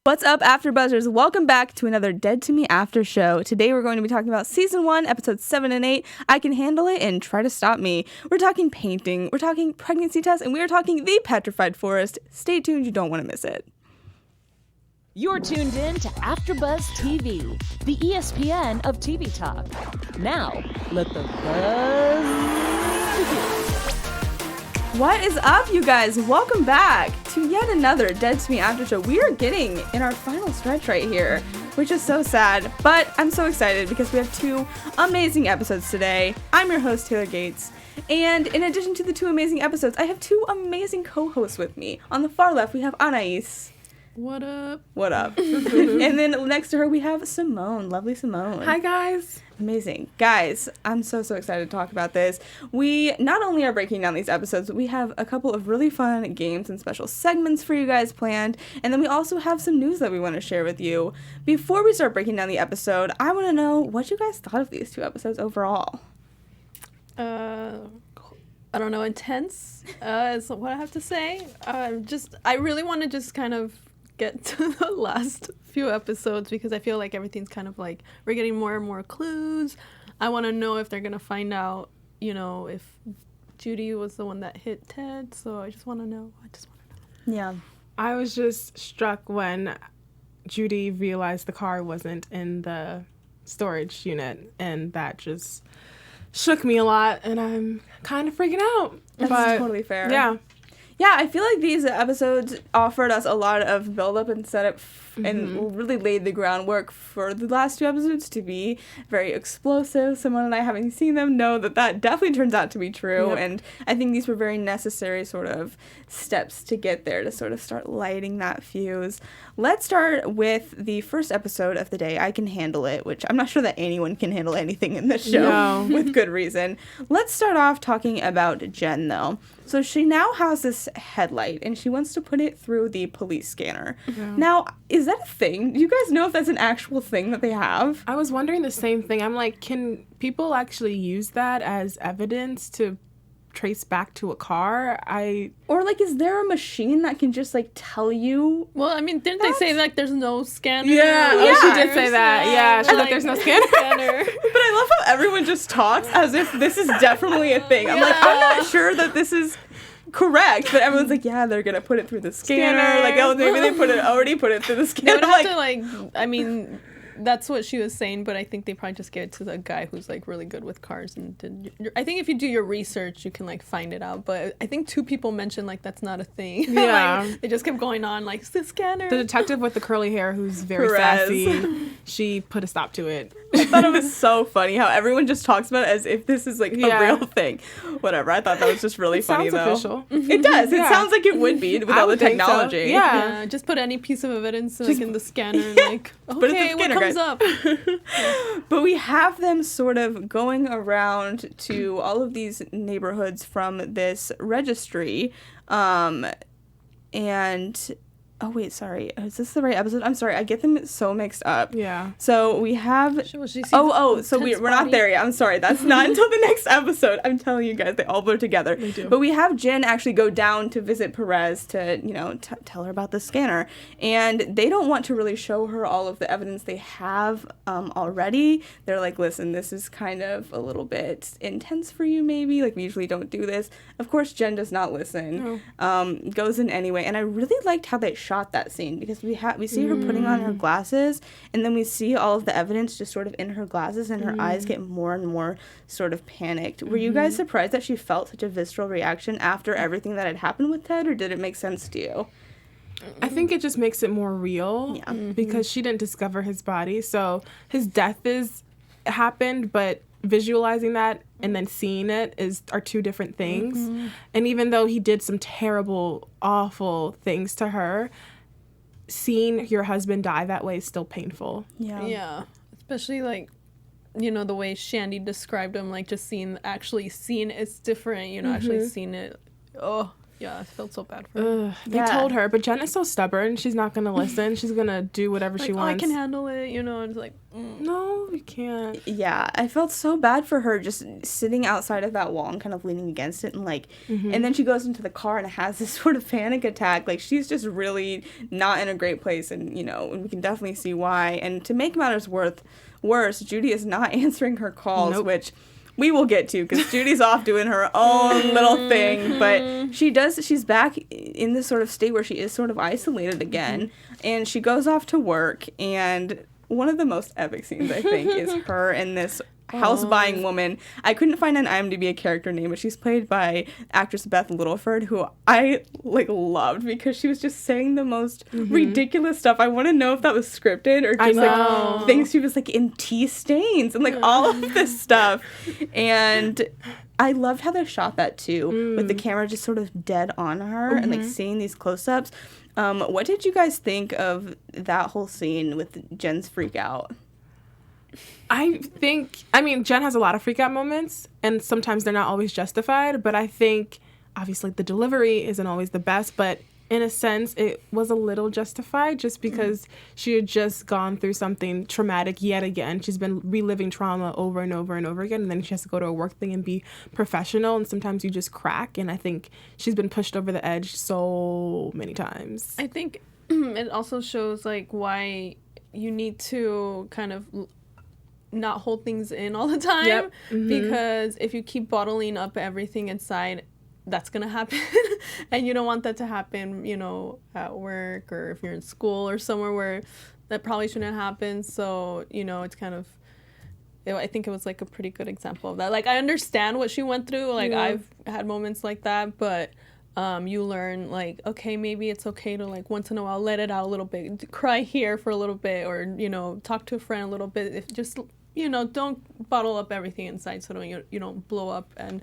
What's up, AfterBuzzers? Welcome back to another Dead to Me After show. Today we're going to be talking about Season 1, Episodes 7 and 8, I Can Handle It and Try to Stop Me. We're talking painting, we're talking pregnancy tests, and we are talking the Petrified Forest. Stay tuned, you don't want to miss it. You're tuned in to AfterBuzz TV, the ESPN of TV talk. Now, let the buzz begin. What is up, you guys? Welcome back to yet another Dead to Me After show. We are getting in our final stretch right here, which is so sad, but I'm so excited because we have two amazing episodes today. I'm your host, Taylor Gates, and in addition to the two amazing episodes, I have two amazing co-hosts with me. On the far left, we have Anais. What up? What up? And then next to her, we have Simone. Lovely Simone. Hi, guys. Amazing. Guys, I'm so excited to talk about this. We not only are breaking down these episodes, but we have a couple of really fun games and special segments for you guys planned. And then we also have some news that we want to share with you. Before we start breaking down the episode, I want to know what you guys thought of these two episodes overall. I don't know, intense is what I have to say. I really want to just kind of get to the last few episodes because I feel like everything's kind of like we're getting more and more clues. I want to know if they're gonna find out, you know, if Judy was the one that hit Ted. So I just want to know. Yeah. I was just struck when Judy realized the car wasn't in the storage unit, and that just shook me a lot, and I'm kind of freaking out. That's totally fair. Yeah. Yeah, I feel like these episodes offered us a lot of build-up and setup and really laid the groundwork for the last two episodes to be very explosive. Simone and I, having seen them, know that definitely turns out to be true. Yep. And I think these were very necessary sort of steps to get there to sort of start lighting that fuse. Let's start with the first episode of the day, I Can Handle It, which I'm not sure that anyone can handle anything in this show with good reason. Let's start off talking about Jen, though. So she now has this headlight, and she wants to put it through the police scanner. Yeah. Now, is that a thing? Do you guys know if that's an actual thing that they have? I was wondering the same thing. I'm like, can people actually use that as evidence to trace back to a car? Or, like, is there a machine that can just, like, tell you? Well, I mean, didn't they say, like, there's no scanner? Yeah, she did say that. Yeah, she's like, there's no scanner. But I love how everyone just talks as if this is definitely a thing. I'm like, I'm not sure that this is correct, but everyone's like, yeah, they're gonna put it through the scanner. Like, oh, maybe they already put it through the scanner. They would have to, I mean, that's what she was saying, but I think they probably just gave it to the guy who's, like, really good with cars. And I think if you do your research, you can, like, find it out. But I think two people mentioned, like, that's not a thing. Yeah. Like, they just kept going on, like, it's the scanner. The detective with the curly hair who's very sassy, she put a stop to it. I thought it was so funny how everyone just talks about it as if this is, like, a real thing. Whatever. I thought that was just really funny, though. Sounds official. It does. It sounds like it would be with all the technology. So. Yeah. Just put any piece of evidence, like, in the scanner. Like, okay, what comes up? But we have them sort of going around to all of these neighborhoods from this registry, and oh wait, sorry, is this the right episode? I'm sorry, I get them so mixed up. Yeah. So we have so we're not there yet. I'm sorry, that's not until the next episode. I'm telling you guys, they all blur together. They do. But we have Jen actually go down to visit Perez to, you know, tell her about the scanner, and they don't want to really show her all of the evidence they have already. They're like, listen, this is kind of a little bit intense for you, maybe. Like, we usually don't do this. Of course, Jen does not listen. No. Goes in anyway, and I really liked how they shot that scene because we see her putting on her glasses, and then we see all of the evidence just sort of in her glasses, and her eyes get more and more sort of panicked. Were you guys surprised that she felt such a visceral reaction after everything that had happened with Ted, or did it make sense to you? I think it just makes it more real because she didn't discover his body, so his death happened, but visualizing that and then seeing it are two different things. And even though he did some terrible, awful things to her, seeing your husband die that way is still painful. Yeah. Especially, like, you know, the way Shandy described him, like, just actually seeing it's different, you know, actually seeing it. Oh, Yeah, I felt so bad for her. They told her, but Jen is so stubborn. She's not going to listen. She's going to do whatever she wants. I can handle it, It's like, no, you can't. Yeah, I felt so bad for her just sitting outside of that wall and kind of leaning against it and like, and then she goes into the car and has this sort of panic attack. Like, she's just really not in a great place, and and we can definitely see why. And to make matters worse, Judy is not answering her calls, which we will get to, because Judy's off doing her own little thing. But she's back in this sort of state where she is sort of isolated again. And she goes off to work. And one of the most epic scenes, I think, is her and this house-buying woman. I couldn't find on IMDb a character name, but she's played by actress Beth Littleford, who I, loved, because she was just saying the most ridiculous stuff. I want to know if that was scripted or just, things she was, in tea stains and, all of this stuff. And I loved how they shot that, too, with the camera just sort of dead on her and, seeing these close-ups. What did you guys think of that whole scene with Jen's freak out? Jen has a lot of freak out moments, and sometimes they're not always justified, but I think, obviously, the delivery isn't always the best, but in a sense, it was a little justified just because she had just gone through something traumatic yet again. She's been reliving trauma over and over and over again, and then she has to go to a work thing and be professional, and sometimes you just crack, and I think she's been pushed over the edge so many times. I think it also shows, why you need to kind of not hold things in all the time, because if you keep bottling up everything inside, that's gonna happen. And you don't want that to happen, at work, or if you're in school or somewhere where that probably shouldn't happen. So, it's kind of, I think it was a pretty good example of that. I understand what she went through. I've had moments like that, but you learn, okay, maybe it's okay to, once in a while, let it out a little bit, cry here for a little bit, or, talk to a friend a little bit. If just, don't bottle up everything inside so you don't blow up and,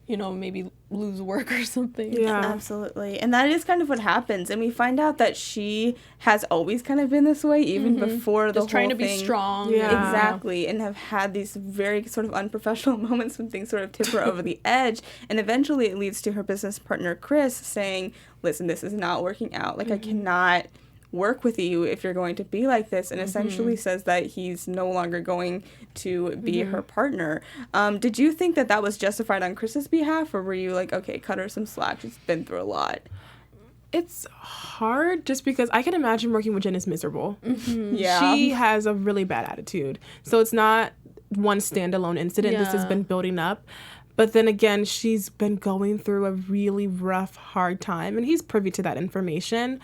maybe lose work or something. Yeah, absolutely. And that is kind of what happens. And we find out that she has always kind of been this way, even before the whole thing. Just trying to be strong. Yeah. Exactly. And have had these very sort of unprofessional moments when things sort of tip her over the edge. And eventually it leads to her business partner, Chris, saying, listen, this is not working out. I cannot work with you if you're going to be like this, and essentially says that he's no longer going to be her partner. Did you think that was justified on Chris's behalf, or were you okay, cut her some slack, she's been through a lot? It's hard just because I can imagine working with Jen is miserable. Yeah. She has a really bad attitude. So it's not one standalone incident. This has been building up. But then again, she's been going through a really rough, hard time, and he's privy to that information.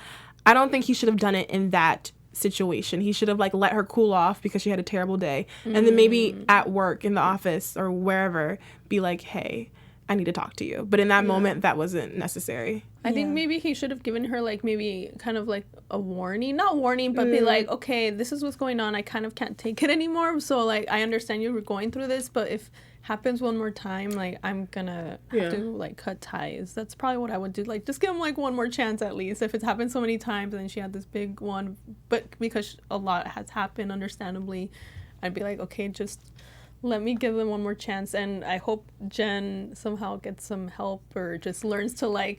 I don't think he should have done it in that situation. He should have let her cool off because she had a terrible day. And then maybe at work, in the office, or wherever, be like, hey, I need to talk to you. But in that moment, that wasn't necessary. I think maybe he should have given her maybe kind of a warning. Not warning, but be okay, this is what's going on. I kind of can't take it anymore. So I understand you were going through this, but if happens one more time, I'm gonna have to cut ties. That's probably what I would do. Just give him one more chance at least. If it's happened so many times and then she had this big one, but because a lot has happened, understandably, I'd be okay, just let me give them one more chance. And I hope Jen somehow gets some help, or just learns to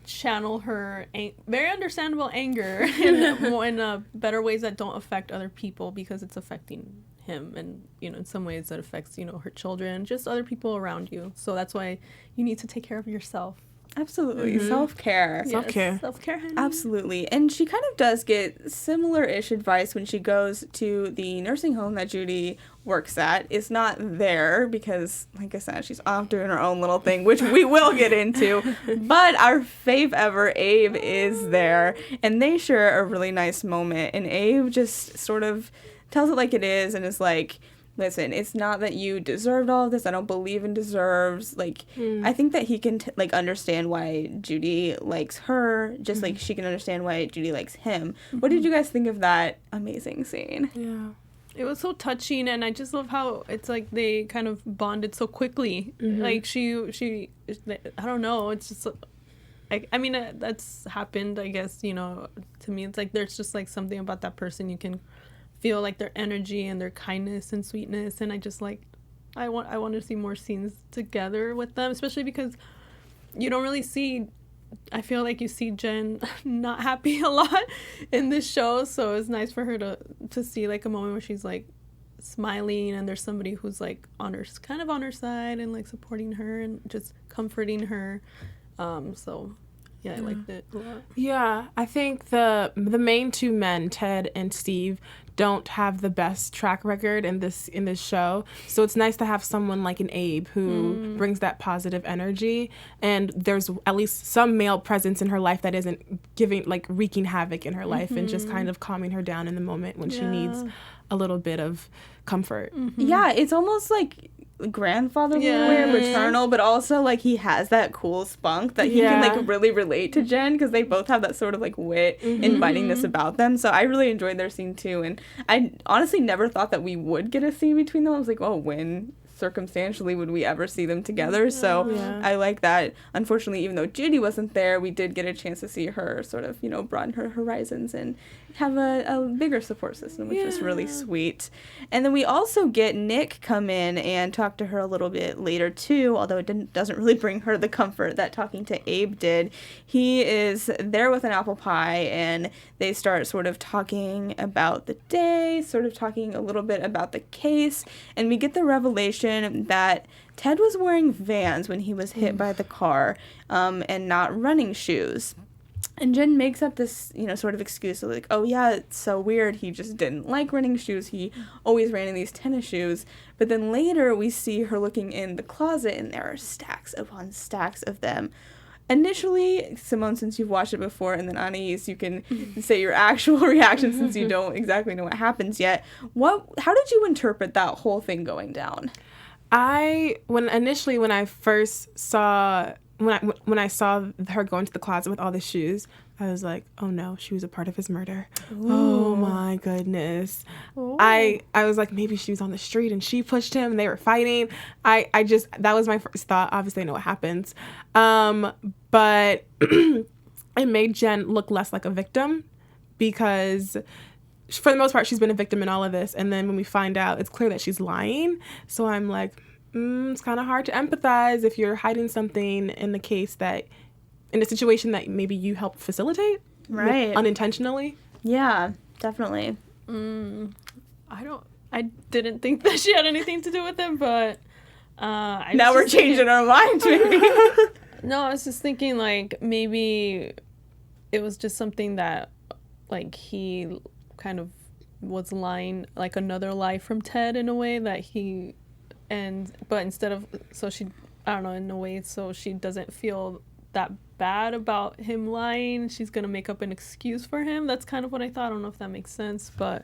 channel her very understandable anger in better ways that don't affect other people, because it's affecting him, and in some ways that affects her children, just other people around you. So that's why you need to take care of yourself. Absolutely. Self-care. Self-care. Self-care, honey. Absolutely. And she kind of does get similar-ish advice when she goes to the nursing home that Judy works at. It's not there because, like I said, she's off doing her own little thing, which we will get into. But our fave ever, Abe, is there. And they share a really nice moment. And Abe just sort of tells it like it is, and is listen, it's not that you deserved all of this. I don't believe in deserves. I think that he can understand why Judy likes her, just like she can understand why Judy likes him. What did you guys think of that amazing scene? Yeah. It was so touching, and I just love how it's they kind of bonded so quickly. She I don't know, it's just I mean that's happened, I guess, to me. It's there's just something about that person, you can feel their energy and their kindness and sweetness, and I just I want to see more scenes together with them, especially because you don't really see I feel like you see Jen not happy a lot in this show, so it's nice for her to see like a moment where she's like smiling and there's somebody who's like on her side and like supporting her and just comforting her. So yeah, I liked it a lot. Yeah, I think the main two men, Ted and Steve, don't have the best track record in this show. So it's nice to have someone like an Abe who brings that positive energy, and there's at least some male presence in her life that isn't wreaking havoc in her life and just kind of calming her down in the moment when she needs a little bit of comfort. Yeah, it's almost like grandfatherly way, maternal, but also like he has that cool spunk that he can like really relate to Jen, because they both have that sort of like wit and bitingness about them. So I really enjoyed their scene too, and I honestly never thought that we would get a scene between them. I was like, oh, when circumstantially would we ever see them together? So I like that. Unfortunately, even though Judy wasn't there, we did get a chance to see her sort of, you know, broaden her horizons and have a bigger support system, which was really sweet. And then we also get Nick come in and talk to her a little bit later too, although it doesn't really bring her the comfort that talking to Abe did. He is there with an apple pie, and they start sort of talking about the day, sort of talking a little bit about the case, and we get the revelation that Ted was wearing Vans when he was hit by the car, and not running shoes. And Jen makes up this, you know, sort of excuse of like, oh yeah, it's so weird. He just didn't like running shoes. He always ran in these tennis shoes. But then later we see her looking in the closet, and there are stacks upon stacks of them. Initially, Simone, since you've watched it before, and then Anais, you can say your actual reaction since you don't exactly know what happens yet. How did you interpret that whole thing going down? When I first saw when I saw her go into the closet with all the shoes, I was like, oh no, she was a part of his murder. Ooh. Oh my goodness. Ooh. I was like, maybe she was on the street and she pushed him and they were fighting. That was my first thought. Obviously I know what happens. But it made Jen look less like a victim, because for the most part she's been a victim in all of this. And then when we find out, it's clear that she's lying. So I'm like, it's kind of hard to empathize if you're hiding something in a situation that maybe you helped facilitate, right? Unintentionally. Yeah, definitely. I didn't think that she had anything to do with it, but now we're changing our minds. Maybe. No, I was just thinking like maybe it was just something that like he kind of was lying, like another lie from Ted in a way that he. But instead of, so she, I don't know, in a way, so she doesn't feel that bad about him lying. She's going to make up an excuse for him. That's kind of what I thought. I don't know if that makes sense, but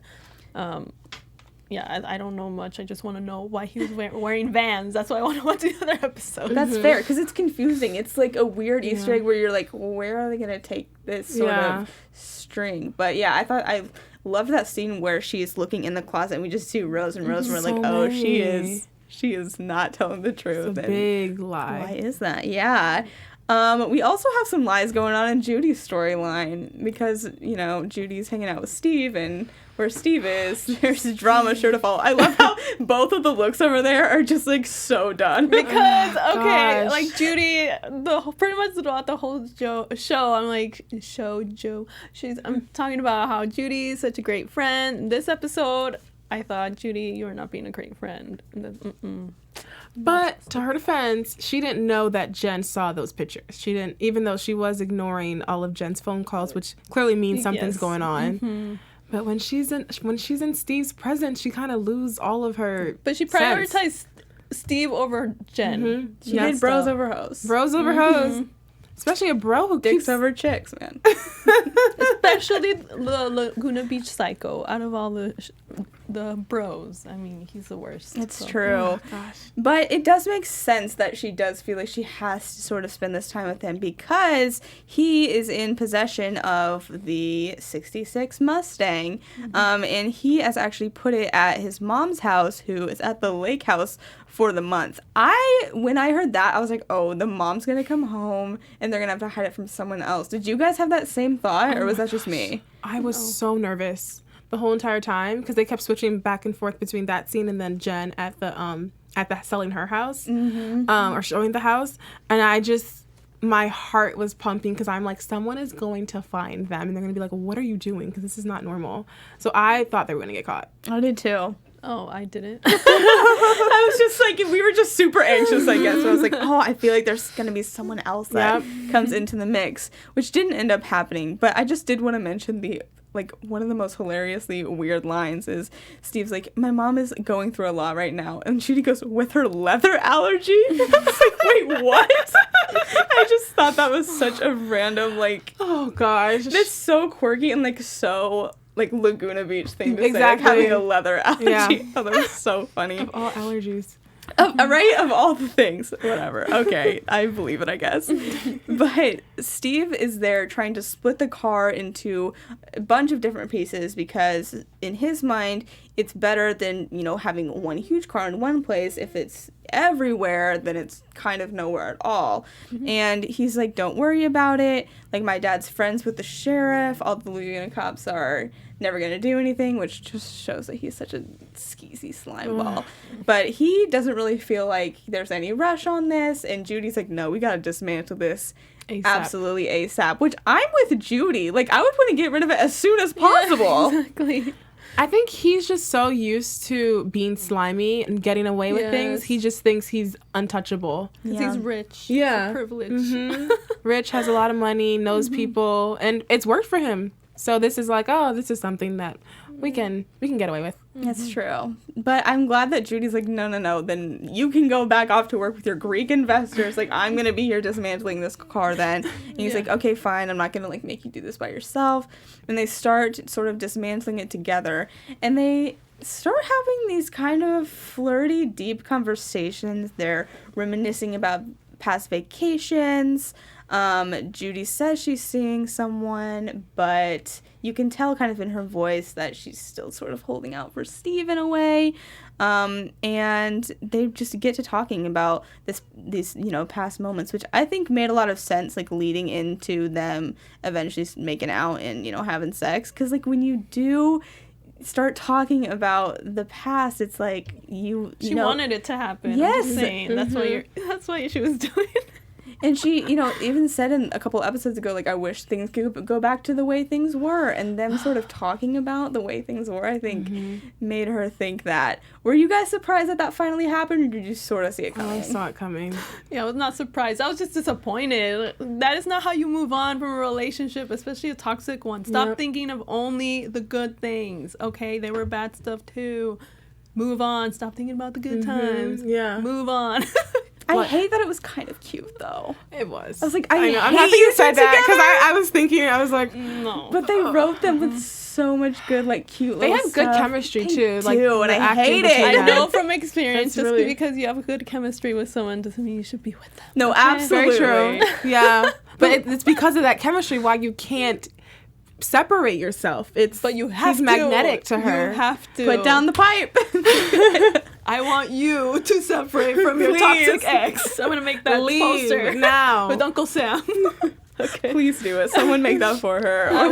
yeah, I don't know much. I just want to know why he was wearing Vans. That's why I want to watch the other episode. That's fair, because it's confusing. It's like a weird Easter egg where you're like, well, where are they going to take this sort of string? But yeah, I loved that scene where she's looking in the closet and we just see rows and rows and we're like, oh, she is not telling the truth. It's a big lie. Why is that? Yeah. We also have some lies going on in Judy's storyline, because, you know, Judy's hanging out with Steve, and where Steve is, there's drama sure to follow. I love how both of the looks over there are just, like, so done. Because, okay, like, Judy, pretty much throughout the whole show, I'm like, I'm talking about how Judy is such a great friend. This episode, I thought, Judy, you are not being a great friend. But to her defense, she didn't know that Jen saw those pictures. She didn't, even though she was ignoring all of Jen's phone calls, which clearly means something's going on. Mm-hmm. But when she's in Steve's presence, she kind of loses all of her. But she prioritized Steve over Jen. Mm-hmm. She did bros over hoes. Bros over hoes. Especially a bro who dicks over chicks, man. Especially the Laguna Beach Psycho. Out of all the bros, I mean, he's the worst. It's true. Oh, gosh. But it does make sense that she does feel like she has to sort of spend this time with him, because he is in possession of the 66 Mustang. Mm-hmm. And he has actually put it at his mom's house, who is at the lake house for the month. When I heard that, I was like, oh, the mom's gonna come home and they're gonna have to hide it from someone else. Did you guys have that same thought, or was that just me? I was so nervous the whole entire time, because they kept switching back and forth between that scene and then Jen at the selling her house, or showing the house, and my heart was pumping because I'm like, someone is going to find them and they're going to be like, what are you doing? Because this is not normal. So I thought they were going to get caught. I did too. Oh, I didn't. I was just like, we were just super anxious, I guess. So I was like, oh, I feel like there's going to be someone else that comes into the mix, which didn't end up happening. But I just did want to mention one of the most hilariously weird lines is Steve's like, my mom is going through a lot right now. And Judy goes, with her leather allergy? I was like, wait, what? I just thought that was such a random, like, oh gosh. It's so quirky and like so like Laguna Beach thing to say, like Exactly. having a leather allergy. Yeah. Oh, that was so funny. Of all allergies. Right? Of all the things. Whatever. Okay. I believe it, I guess. But Steve is there trying to split the car into a bunch of different pieces because in his mind, it's better than, you know, having one huge car in one place. If it's everywhere, then it's kind of nowhere at all. Mm-hmm. And he's like, don't worry about it. Like, my dad's friends with the sheriff. All the Laguna cops are never going to do anything, which just shows that he's such a skeezy slime ball. But he doesn't really feel like there's any rush on this. And Judy's like, no, we got to dismantle this ASAP. Absolutely ASAP. Which I'm with Judy. Like, I would want to get rid of it as soon as possible. Yeah, exactly. I think he's just so used to being slimy and getting away with things. He just thinks he's untouchable. Because he's rich. Yeah. Privileged. Mm-hmm. Rich, has a lot of money, knows people, and it's worked for him. So this is like, oh, this is something that we can get away with. That's true. But I'm glad that Judy's like, no, then you can go back off to work with your Greek investors. Like, I'm going to be here dismantling this car then. And he's like, okay, fine. I'm not going to, like, make you do this by yourself. And they start sort of dismantling it together. And they start having these kind of flirty, deep conversations. They're reminiscing about past vacations. Judy says she's seeing someone, but you can tell kind of in her voice that she's still sort of holding out for Steve in a way. And they just get to talking about these, you know, past moments, which I think made a lot of sense, like leading into them eventually making out and, you know, having sex. 'Cause like when you do start talking about the past, it's like she wanted it to happen. Yes. I'm just saying. That's why she was doing it. And she, you know, even said in a couple episodes ago, like, I wish things could go back to the way things were. And them sort of talking about the way things were, I think, made her think that. Were you guys surprised that finally happened, or did you sort of see it coming? I saw it coming. Yeah, I was not surprised. I was just disappointed. That is not how you move on from a relationship, especially a toxic one. Stop thinking of only the good things, okay? There were bad stuff, too. Move on. Stop thinking about the good times. Yeah. Move on. I hate that it was kind of cute, though. It was. I was like, I know. I'm happy you said that, because I was thinking, I was like, no. But they wrote them with so much good, like, cute they little have stuff. good chemistry, too. They Like, do, and I hate it. I know from experience, That's just really... because you have good chemistry with someone doesn't mean you should be with them. No, okay? absolutely. Very true. Yeah. But it's because of that chemistry why you can't separate yourself. But you have he's magnetic to her. You have to. Put down the pipe. I want you to separate from your toxic ex. I'm going to make that poster now with Uncle Sam. Okay. Please do it. Someone make that for her. I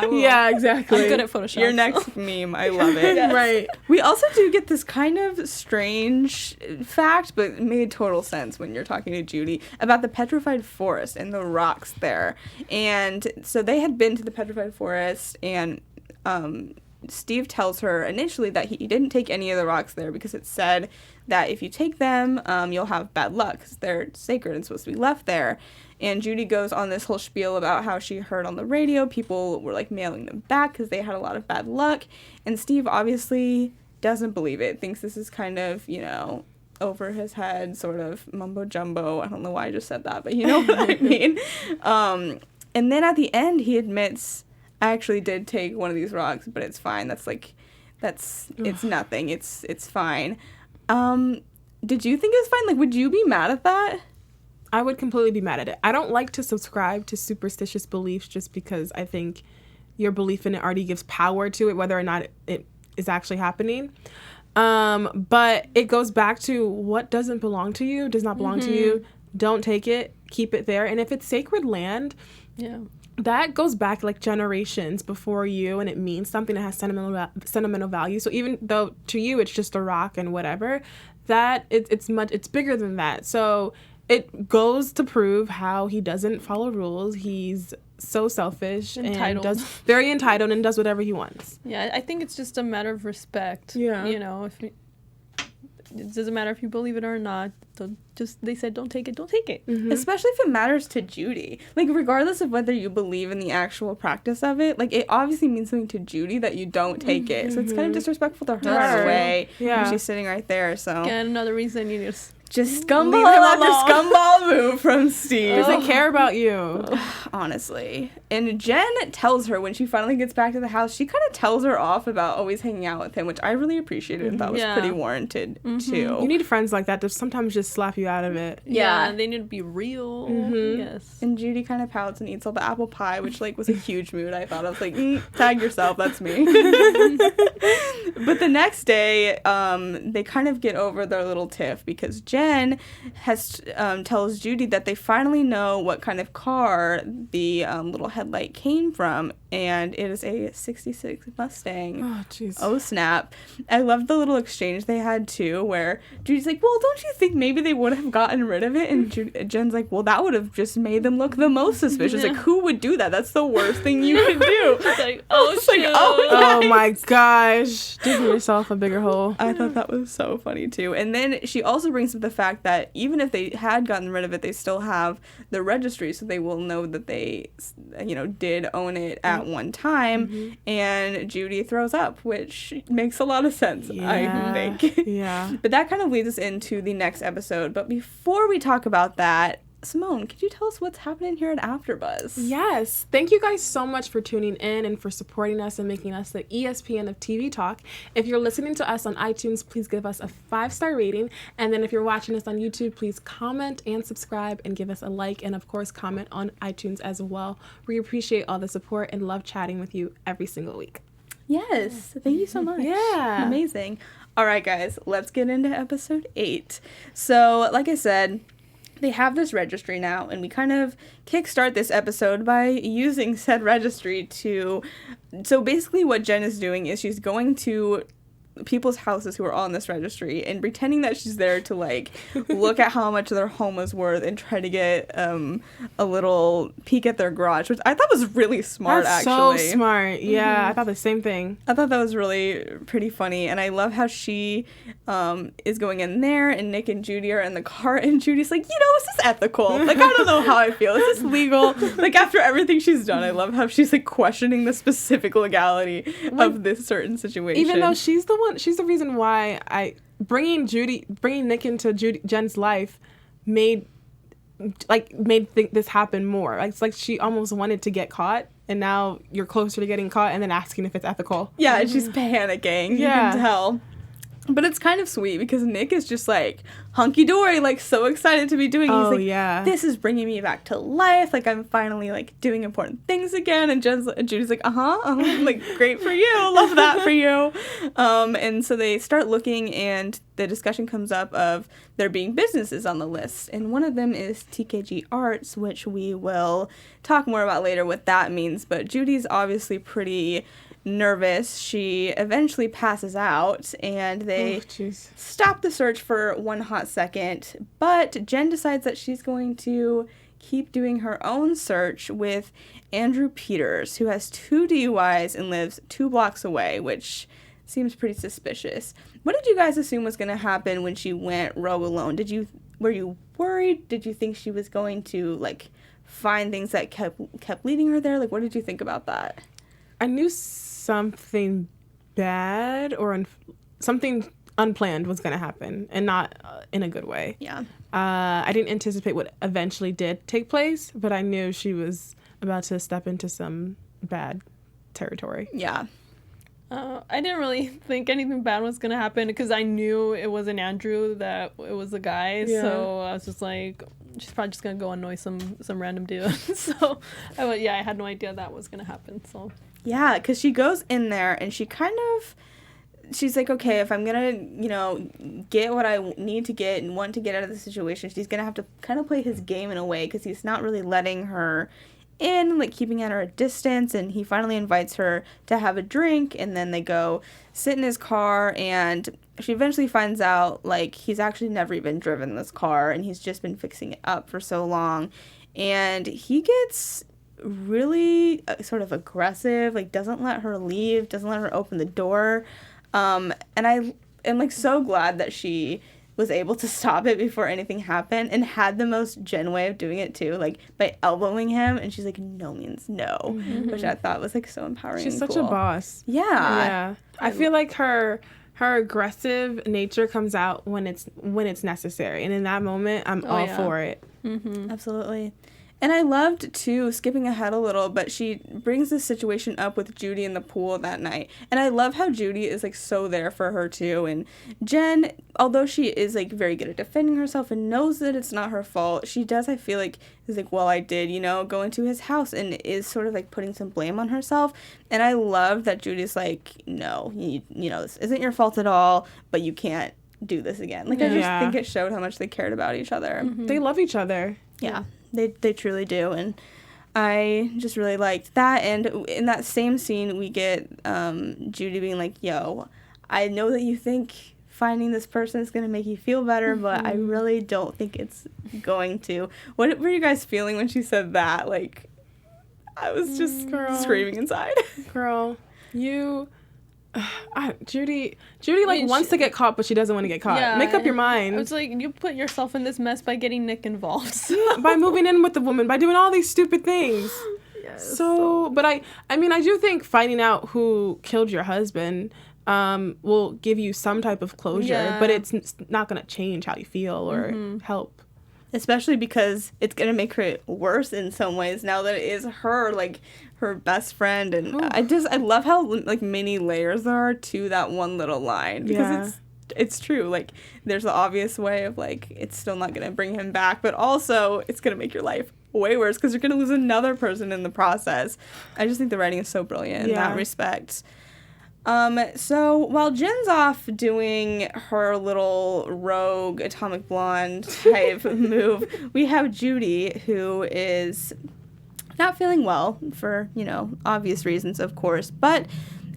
will. Yeah, exactly. I'm good at Photoshop. Your next meme. I love it. Yes. Right. We also do get this kind of strange fact, but it made total sense when you're talking to Judy, about the Petrified Forest and the rocks there. And so they had been to the Petrified Forest, and Steve tells her initially that he didn't take any of the rocks there because it said that if you take them, you'll have bad luck because they're sacred and supposed to be left there. And Judy goes on this whole spiel about how she heard on the radio people were, like, mailing them back because they had a lot of bad luck. And Steve obviously doesn't believe it, thinks this is kind of, you know, over his head, sort of mumbo-jumbo. I don't know why I just said that, but you know what I mean. And then at the end, he admits, I actually did take one of these rocks, but it's fine. It's nothing. It's fine. Did you think it was fine? Like, would you be mad at that? I would completely be mad at it. I don't like to subscribe to superstitious beliefs just because I think your belief in it already gives power to it, whether or not it is actually happening. But it goes back to what doesn't belong to you, does not belong to you. Don't take it. Keep it there. And if it's sacred land, that goes back like generations before you, and it means something that has sentimental value. So even though to you it's just a rock and whatever, that it's bigger than that. So it goes to prove how he doesn't follow rules. He's so selfish Entitled. and very entitled and does whatever he wants. Yeah, I think it's just a matter of respect. Yeah. You know, it doesn't matter if you believe it or not. They said don't take it. Mm-hmm. Especially if it matters to Judy. Like, regardless of whether you believe in the actual practice of it, like, it obviously means something to Judy that you don't take it. So it's kind of disrespectful to her in a way. Yeah. When she's sitting right there, so. Again, another reason you need to Just scumball Leave him after alone. scumball move from Steve. Doesn't care about you. Honestly. And Jen tells her when she finally gets back to the house, she kind of tells her off about always hanging out with him, which I really appreciated and thought was Yeah. pretty warranted, too. You need friends like that to sometimes just slap you out of it. Yeah. they need to be real. Yes. And Judy kind of pouts and eats all the apple pie, which, like, was a huge mood. I thought, I was like, tag yourself, that's me. But the next day, they kind of get over their little tiff because Jen tells Judy that they finally know what kind of car the little headlight came from, and it is a 66 Mustang. Oh, jeez. Oh, snap. I love the little exchange they had, too, where Judy's like, well, don't you think maybe they would have gotten rid of it? And Jen's like, well, that would have just made them look the most suspicious. Yeah. Like, who would do that? That's the worst thing you could do. It's like, oh, It's like, shoot. Oh my gosh. Digging yourself a bigger hole. I thought that was so funny, too. And then she also brings up the fact that even if they had gotten rid of it, they still have the registry, so they will know that they, did own it at one time. And Judy throws up, which makes a lot of sense, I think. Yeah. But that kind of leads us into the next episode. But before we talk about that, Simone, could you tell us what's happening here at AfterBuzz? Yes. Thank you guys so much for tuning in and for supporting us and making us the ESPN of TV talk. If you're listening to us on iTunes, please give us a 5-star rating. And then if you're watching us on YouTube, please comment and subscribe and give us a like. And of course, comment on iTunes as well. We appreciate all the support and love chatting with you every single week. Yes. Thank you so much. Yeah. Amazing. All right, guys, let's get into episode 8. So, like I said, they have this registry now, and we kind of kickstart this episode by using said registry to... So basically what Jen is doing is she's going to people's houses who are on this registry and pretending that she's there to, like, look at how much their home was worth and try to get a little peek at their garage, which I thought was really smart. That's actually. so smart. Yeah, I thought the same thing. I thought that was really pretty funny, and I love how she is going in there, and Nick and Judy are in the car, and Judy's like, is this ethical? Like, I don't know how I feel. Is this legal? Like, after everything she's done, I love how she's, like, questioning the specific legality of this certain situation. Even though she's the reason why bringing Nick into Jen's life made this happen more. Like, it's like she almost wanted to get caught, and now you're closer to getting caught and then asking if it's ethical. Yeah, and she's panicking. Yeah. You can tell. But it's kind of sweet because Nick is just like hunky-dory, like so excited to be doing. He's like, yeah. This is bringing me back to life. Like, I'm finally like doing important things again. And Judy's like, like, great for you. Love that for you. And so they start looking, and the discussion comes up of there being businesses on the list. And one of them is TKG Arts, which we will talk more about later what that means. But Judy's obviously pretty nervous. She eventually passes out, and they stop the search for one hot second, but Jen decides that she's going to keep doing her own search with Andrew Peters, who has 2 DUIs and lives 2 blocks away, which seems pretty suspicious. What did you guys assume was going to happen when she went rogue alone? Were you worried? Did you think she was going to, like, find things that kept leading her there? Like, what did you think about that? I knew something bad or something unplanned was going to happen, and not in a good way. Yeah. I didn't anticipate what eventually did take place, but I knew she was about to step into some bad territory. Yeah. I didn't really think anything bad was going to happen because I knew it wasn't Andrew, that it was the guy. Yeah. So I was just like, she's probably just going to go annoy some random dude. So, I had no idea that was going to happen. So. Yeah, because she goes in there and she's like, okay, if I'm going to, get what I need to get and want to get out of the situation, she's going to have to kind of play his game in a way because he's not really letting her in, like keeping at her a distance, and he finally invites her to have a drink, and then they go sit in his car, and she eventually finds out, like, he's actually never even driven this car, and he's just been fixing it up for so long, and he gets really sort of aggressive, like, doesn't let her leave, doesn't let her open the door, and I am, like, so glad that she was able to stop it before anything happened, and had the most Jen way of doing it too, like by elbowing him, and she's like, no means no, which I thought was like so empowering. She's and such a cool. boss. Yeah. I feel like her aggressive nature comes out when it's necessary, and in that moment I'm all for it. Absolutely. And I loved, too, skipping ahead a little, but she brings this situation up with Judy in the pool that night. And I love how Judy is, like, so there for her, too. And Jen, although she is, like, very good at defending herself and knows that it's not her fault, she does, I feel like, is like, well, I did, go into his house, and is sort of, like, putting some blame on herself. And I love that Judy's like, no, this isn't your fault at all, but you can't do this again. Like, I just think it showed how much they cared about each other. They love each other. Yeah. They truly do, and I just really liked that. And in that same scene, we get Judy being like, yo, I know that you think finding this person is going to make you feel better, but I really don't think it's going to. What were you guys feeling when she said that? Like, I was just screaming inside. Girl, you... Judy wants to get caught, but she doesn't want to get caught. Yeah, make up your mind. It's like, you put yourself in this mess by getting Nick involved. By moving in with the woman, by doing all these stupid things. Yes. But I do think finding out who killed your husband will give you some type of closure, but it's not going to change how you feel or help. Especially because it's going to make her worse in some ways now that it is her, like, her best friend. And I love how, like, many layers there are to that one little line. Because it's true. Like, there's the obvious way of, like, it's still not going to bring him back. But also, it's going to make your life way worse because you're going to lose another person in the process. I just think the writing is so brilliant in that respect. So while Jen's off doing her little rogue Atomic Blonde type move, we have Judy, who is not feeling well for, obvious reasons, of course, but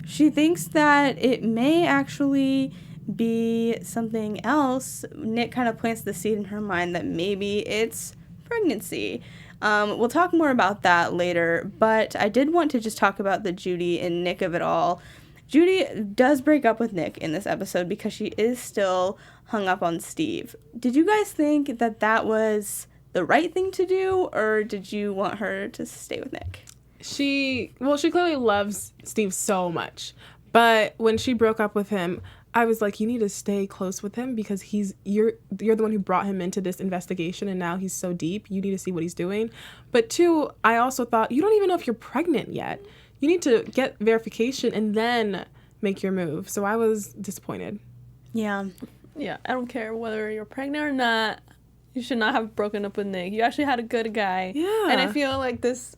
she thinks that it may actually be something else. Nick kind of plants the seed in her mind that maybe it's pregnancy. We'll talk more about that later, but I did want to just talk about the Judy and Nick of it all. Judy does break up with Nick in this episode because she is still hung up on Steve. Did you guys think that was the right thing to do, or did you want her to stay with Nick? She clearly loves Steve so much, but when she broke up with him, I was like, you need to stay close with him because you're the one who brought him into this investigation, and now he's so deep. You need to see what he's doing. But two, I also thought, you don't even know if you're pregnant yet. You need to get verification and then make your move. So I was disappointed. Yeah, I don't care whether you're pregnant or not. You should not have broken up with Nick. You actually had a good guy. Yeah. And I feel like this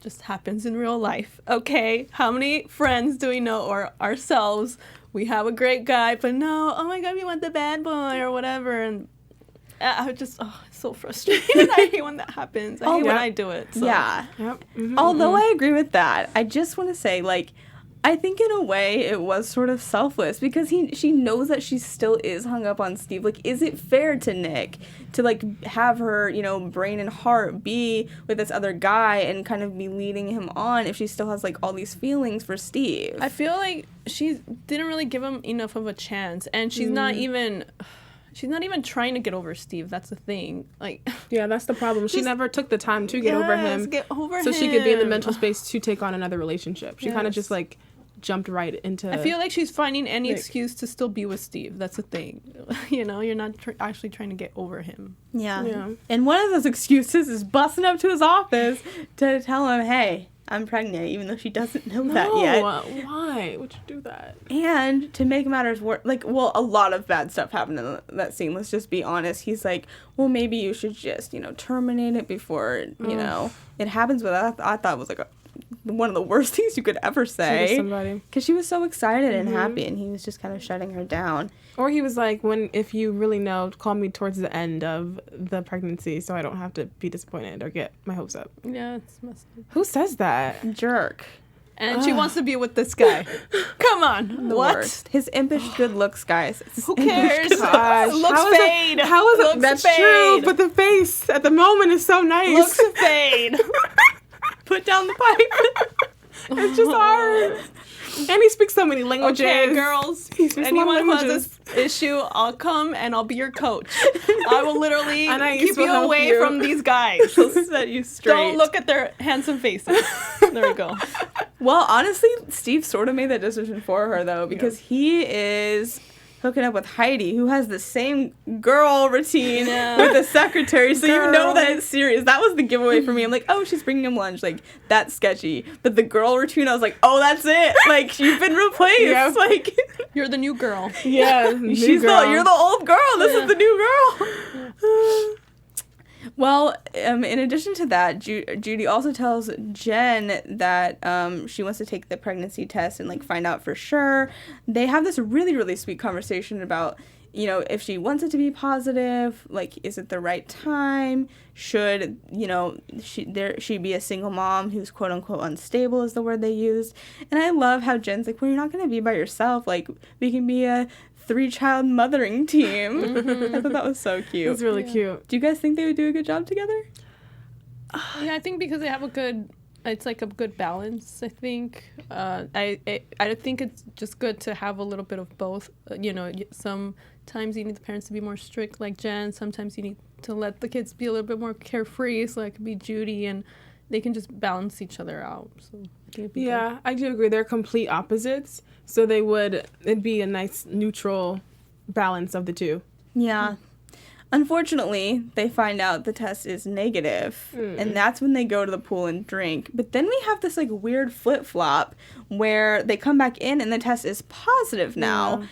just happens in real life. Okay, how many friends do we know, or ourselves, we have a great guy, but no, oh my God, we want the bad boy or whatever. And I just, it's so frustrating. I hate when that happens. I hate when I do it. So. Yeah. Yep. Mm-hmm. Although I agree with that, I just want to say, like, I think in a way it was sort of selfless because she knows that she still is hung up on Steve. Like, is it fair to Nick to, like, have her, brain and heart be with this other guy and kind of be leading him on if she still has, like, all these feelings for Steve? I feel like she didn't really give him enough of a chance, and she's not even trying to get over Steve. That's the thing. Like, yeah, that's the problem. She never took the time to get over him. So she could be in the mental space to take on another relationship. She kind of just, like, jumped right into... I feel like she's finding any excuse to still be with Steve. That's the thing. You're not actually trying to get over him. Yeah. And one of those excuses is busting up to his office to tell him, hey, I'm pregnant, even though she doesn't know that yet. Why would you do that? And to make matters worse, a lot of bad stuff happened in that scene. Let's just be honest. He's like, well, maybe you should just, terminate it before, it happens. But I thought it was, like, a one of the worst things you could ever say. Somebody. Because she was so excited and happy, and he was just kind of shutting her down. Or he was like, if you really know, call me towards the end of the pregnancy so I don't have to be disappointed or get my hopes up. Yeah, it's messed up. Who says that? Jerk. And she wants to be with this guy. Come on. The What? worst. His impish good looks, guys. Who cares? Gosh. Looks fade. How is it? Looks That's fade. true, but the face at the moment is so nice. Looks fade. Put down the pipe. It's just hard. And he speaks so many languages. Okay, girls. speaks a lot of Anyone who has languages. this issue, I'll come and I'll be your coach. I will literally Anais keep will you help away you. from these guys. She'll set you straight. Don't look at their handsome faces. There we go. Well, honestly, Steve sort of made that decision for her, though, because he is hooking up with Heidi, who has the same girl routine with the secretary, so you know that it's serious. That was the giveaway for me. I'm like, oh, she's bringing him lunch. Like, that's sketchy. But the girl routine, I was like, oh, that's it. Like, you've been replaced. Yep. Like, You're the new girl. Yeah, you're the old girl. This is the new girl. Well, in addition to that, Judy also tells Jen that she wants to take the pregnancy test and, like, find out for sure. They have this really, really sweet conversation about, you know, if she wants it to be positive, like, is it the right time? Should, you know, she be a single mom who's quote-unquote unstable is the word they used. And I love how Jen's like, well, you're not going to be by yourself. Like, we can be a 3-child mothering team. I thought that was so cute. It's really cute. Do you guys think they would do a good job together? Yeah, I think because they have it's like a good balance. I think I think it's just good to have a little bit of both. You know, sometimes you need the parents to be more strict, like Jen. Sometimes you need to let the kids be a little bit more carefree, so it could be Judy, and they can just balance each other out. So I think it'd be good. I do agree. They're complete opposites, so it'd be a nice neutral balance of the two. Yeah. Unfortunately, they find out the test is negative, and that's when they go to the pool and drink. But then we have this, like, weird flip-flop where they come back in and the test is positive now. Yeah.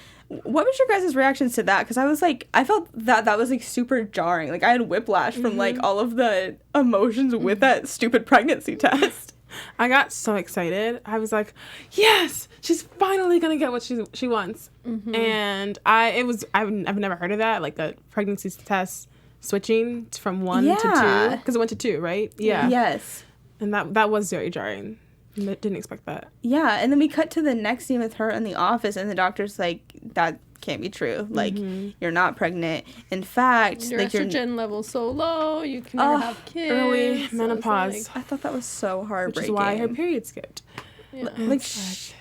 What was your guys' reactions to that? Because I felt that was, like, super jarring. Like, I had whiplash from, like, all of the emotions with that stupid pregnancy test. I got so excited. I was like, yes, she's finally going to get what she wants. Mm-hmm. And I've never heard of that, like a pregnancy test switching from 1 to 2. Because it went to 2, right? Yeah. Yes. And that was very jarring. I didn't expect that. Yeah, and then we cut to the next scene with her in the office, and the doctor's like, that can't be true. Like, you're not pregnant. In fact, your estrogen level's so low, you can never have kids. Early menopause. I thought that was so heartbreaking. Which is why her period skipped.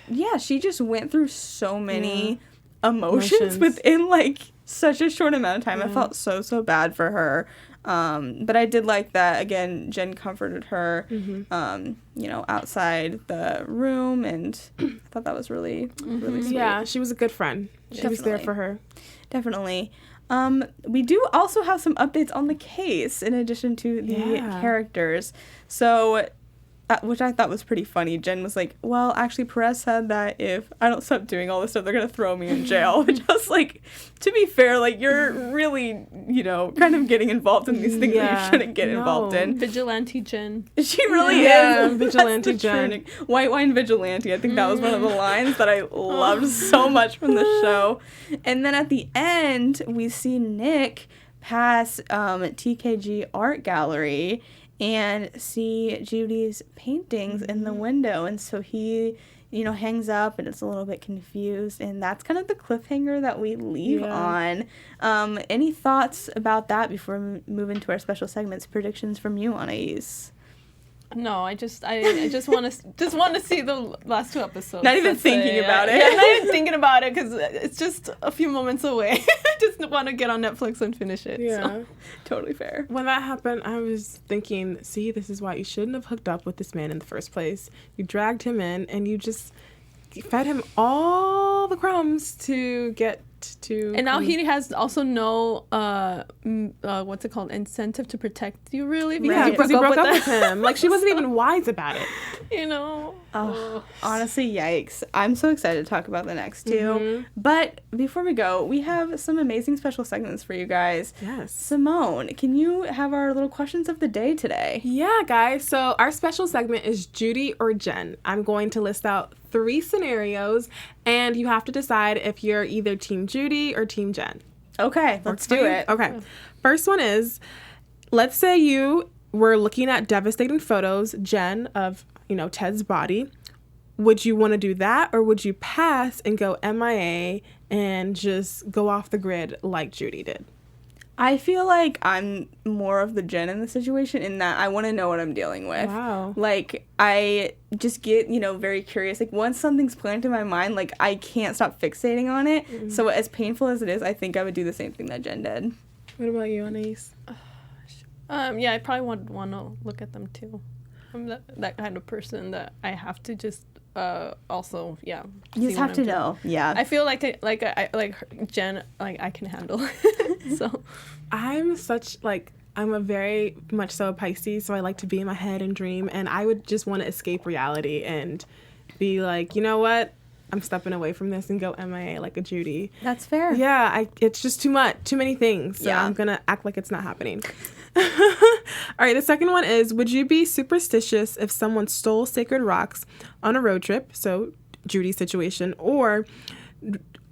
Yeah. She just went through so many emotions within, like, such a short amount of time. I felt so bad for her. But I did like that, again, Jen comforted her, you know, outside the room, and I thought that was really, really sweet. Yeah, she was a good friend. She was there for her. Definitely. We do also have some updates on the case, in addition to the characters. So, which I thought was pretty funny. Jen was like, well, actually, Perez said that if I don't stop doing all this stuff, they're going to throw me in jail. Which I was like, to be fair, like, you're really, you know, kind of getting involved in these things that you shouldn't get involved in. Vigilante Jen. She really is. Vigilante Jen. White wine vigilante. I think that was one of the lines that I loved so much from the show. And then at the end, we see Nick pass TKG Art Gallery and see Judy's paintings in the window. And so he, you know, hangs up and it's a little bit confused. And that's kind of the cliffhanger that we leave on. Any thoughts about that before we move into our special segments? Predictions from you, Anais? No, I just want to see the last 2 episodes. Not even thinking about it. Yeah, not even thinking about it because it's just a few moments away. I just want to get on Netflix and finish it. Yeah, so. Totally fair. When that happened, I was thinking, see, this is why you shouldn't have hooked up with this man in the first place. You dragged him in, and you just fed him all the crumbs to get to. And now he has also no what's it called, incentive to protect you, really, because he broke up with him. Like, she wasn't even wise about it. You know. Honestly, yikes. I'm so excited to talk about the next two. But before we go, we have some amazing special segments for you guys. Yes. Simone, can you have our little questions of the day today? Yeah, guys. So our special segment is Judy or Jen. I'm going to list out 3 scenarios, and you have to decide if you're either Team Judy or Team Jen. Okay, let's do it. Okay. First one is, let's say you were looking at devastating photos, Jen, of, Ted's body. Would you want to do that, or would you pass and go MIA and just go off the grid like Judy did? I feel like I'm more of the Jen in the situation in that I want to know what I'm dealing with. Wow. Like, I just get, very curious. Like, once something's planted in my mind, like, I can't stop fixating on it. Mm-hmm. So as painful as it is, I think I would do the same thing that Jen did. What about you, Anais? Yeah, I probably would want to look at them too. I'm that kind of person that I have to just also, yeah. You just have to know. Yeah. I feel like Jen, like, I can handle. So I'm a very much so a Pisces, so I like to be in my head and dream, and I would just want to escape reality and be like, you know what? I'm stepping away from this and go MIA like a Judy. That's fair. Yeah, it's just too many things. So I'm going to act like it's not happening. All right, the second one is, would you be superstitious if someone stole sacred rocks on a road trip, so Judy's situation, or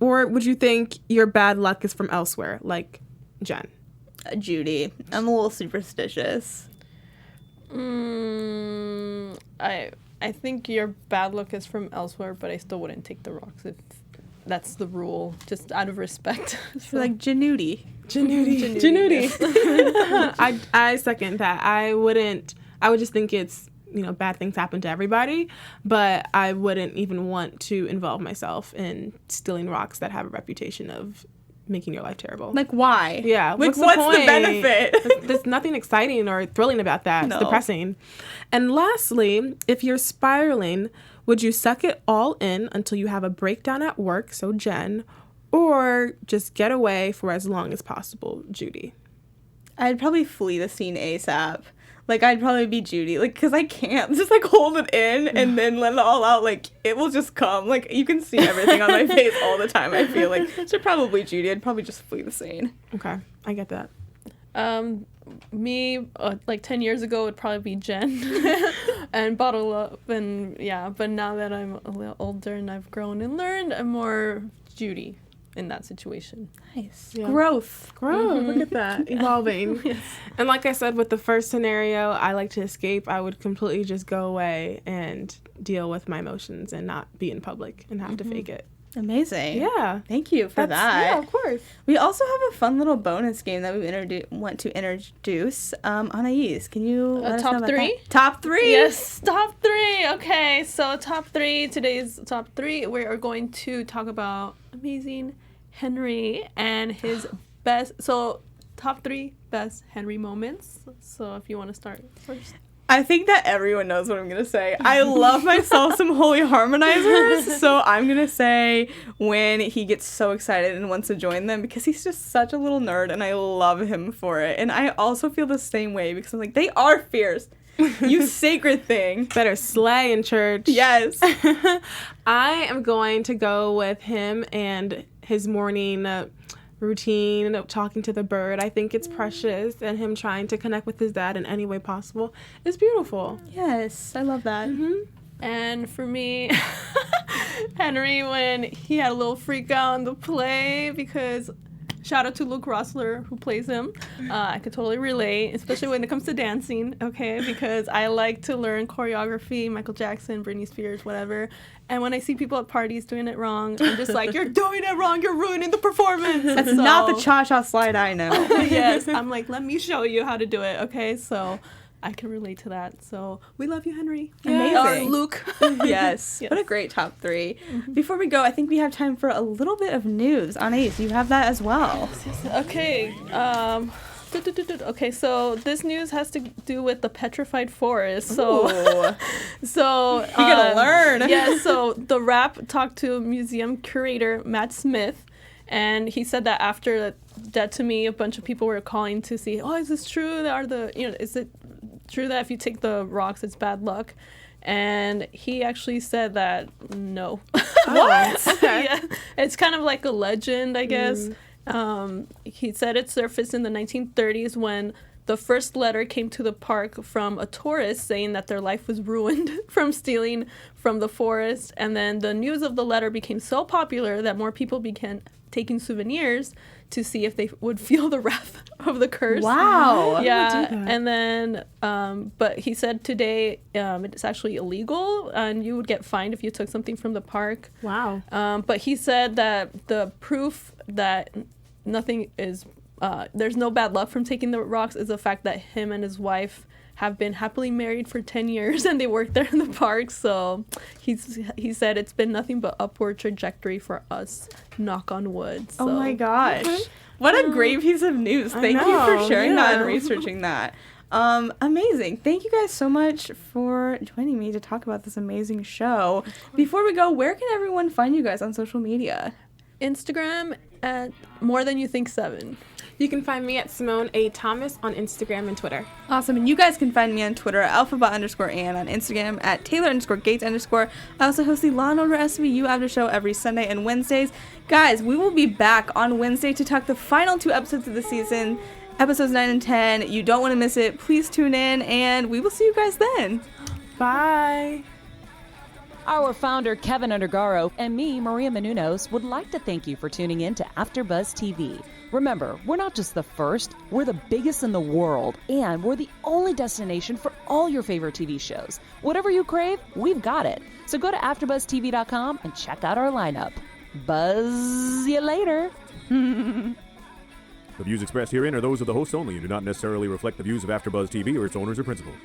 would you think your bad luck is from elsewhere, like Jen? Judy. I'm a little superstitious. I think your bad luck is from elsewhere, but I still wouldn't take the rocks if that's the rule, just out of respect. So. Like Janudi. I second that. I would just think it's, bad things happen to everybody, but I wouldn't even want to involve myself in stealing rocks that have a reputation of making your life terrible. Like, why? Yeah. Like, what's the benefit? There's nothing exciting or thrilling about that. No. It's depressing. And lastly, if you're spiraling, would you suck it all in until you have a breakdown at work, so Jen, or just get away for as long as possible, Judy? I'd probably flee the scene ASAP. Like, I'd probably be Judy. Like, because I can't just, like, hold it in and then let it all out. Like, it will just come. Like, you can see everything on my face all the time, I feel like. So probably Judy. I'd probably just flee the scene. Okay. I get that. Me, like 10 years ago, would probably be Jen and bottle up. And, yeah. But now that I'm a little older and I've grown and learned, I'm more Judy in that situation. Nice. Yeah. Growth. Mm-hmm. Look at that. Evolving. Yes. And like I said, with the first scenario, I like to escape. I would completely just go away and deal with my emotions and not be in public and have to fake it. Amazing. Yeah. Thank you for that. Yeah, of course. We also have a fun little bonus game that we want to introduce. Anais, can you let us know about that? Top 3? Yes, top 3. Okay, so today's top 3, we are going to talk about amazing Henry and his best, so top 3 best Henry moments. So if you want to start first. I think that everyone knows what I'm going to say. I love myself some Holy Harmonizers, so I'm going to say when he gets so excited and wants to join them, because he's just such a little nerd, and I love him for it. And I also feel the same way, because I'm like, they are fierce. You sacred thing. Better slay in church. Yes. I am going to go with him and his morning routine, talking to the bird. I think it's precious, and him trying to connect with his dad in any way possible is beautiful. Yes, I love that. Mm-hmm. And for me, Henry, when he had a little freak out on the play, because shout out to Luke Rossler who plays him. I could totally relate, especially when it comes to dancing, okay? Because I like to learn choreography, Michael Jackson, Britney Spears, whatever. And when I see people at parties doing it wrong, I'm just like, you're doing it wrong, you're ruining the performance. That's not the cha-cha slide I know. Yes, I'm like, let me show you how to do it, okay? So I can relate to that. So we love you, Henry. Amazing. Or Luke. Yes. What a great top 3. Mm-hmm. Before we go, I think we have time for a little bit of news. Anais, you have that as well. Okay. Okay, so this news has to do with the Petrified Forest. So, so we gotta learn. Yeah. So the Wrap talked to museum curator Matt Smith, and he said that after Dead to Me, a bunch of people were calling to see, is this true? Is it true that if you take the rocks, it's bad luck? And he actually said that no. What? Okay. Yeah, it's kind of like a legend, I guess. He said it surfaced in the 1930s when the first letter came to the park from a tourist saying that their life was ruined from stealing from the forest. And then the news of the letter became so popular that more people began taking souvenirs to see if they would feel the wrath of the curse. Wow. Yeah. And then, but he said today it's actually illegal and you would get fined if you took something from the park. Wow. But he said that the proof that nothing is, there's no bad luck from taking the rocks is the fact that him and his wife have been happily married for 10 years and they work there in the park. So he said it's been nothing but upward trajectory for us. Knock on wood. So. Oh my gosh. What a great piece of news. Thank you for sharing that and researching that. Amazing. Thank you guys so much for joining me to talk about this amazing show. Before we go, where can everyone find you guys on social media? Instagram at More Than You Think 7. You can find me at Simone A. Thomas on Instagram and Twitter. Awesome. And you guys can find me on Twitter at alphabet_and on Instagram at Taylor_Gates_. I also host the Law & Order SVU After Show every Sunday and Wednesdays. Guys, we will be back on Wednesday to talk the final 2 episodes of the season, episodes 9 and 10. You don't want to miss it. Please tune in, and we will see you guys then. Bye. Our founder, Keven Undergaro, and me, Maria Menounos, would like to thank you for tuning in to AfterBuzz TV. Remember, we're not just the first, we're the biggest in the world, and we're the only destination for all your favorite TV shows. Whatever you crave, we've got it. So go to AfterBuzzTV.com and check out our lineup. Buzz you later. The views expressed herein are those of the hosts only and do not necessarily reflect the views of AfterBuzz TV or its owners or principals.